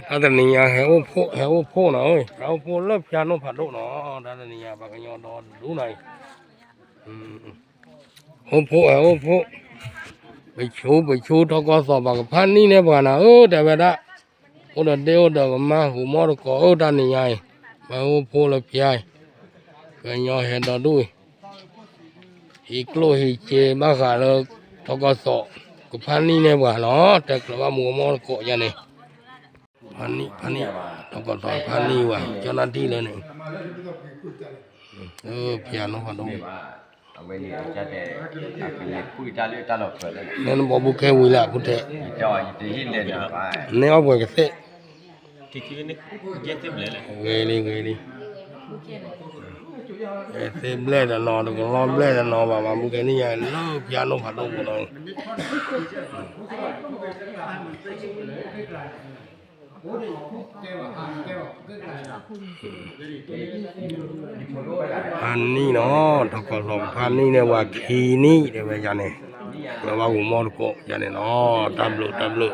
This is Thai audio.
ta ta ni ya he o pho na ơi o pho lớp cha nó phạt độ nó ta ta ni ya ba cái nhỏ đó đủ này o pho bị chú thọ có sọ bằng phan ni nè bà nào đại vậy đó o đã đeo được mà hủ mò được có ta ni ya mà o pho lớp cha cái nhỏ he đó đuôiอีกโลหิเจบ้าขาเลยทกศกับพันนี่เนี่ยว่าเนาะแต่กระว่าหมูมอโกยันนี่พันนี่ทกศพันนี่ว่าเจ้าหน้าที่เลยนี่เพียรน้องพันธุ์เอาไว้นี่จะได้คุยตาเลือตาหลอกเลยนั่นบอกบุกแค่วิละพุทธะจอยจะหินเลยนะเนี่ยเอาไปกันเสะที่คิดนี่เย็ดเต็มเลยเกยเต็มเลยแต่นอนตรงล้อมเลยแต่นอนว่าบุกแค่นี่ยังเลิกยาน้องพันธุ์เลยพันนี่เนาะทกศพันนี่เนี่ยว่าขีนี่เดี๋ยวไปยันเนี่ยเราว่าหัวมอดโกยันเนี่ยเนาะตับเลือ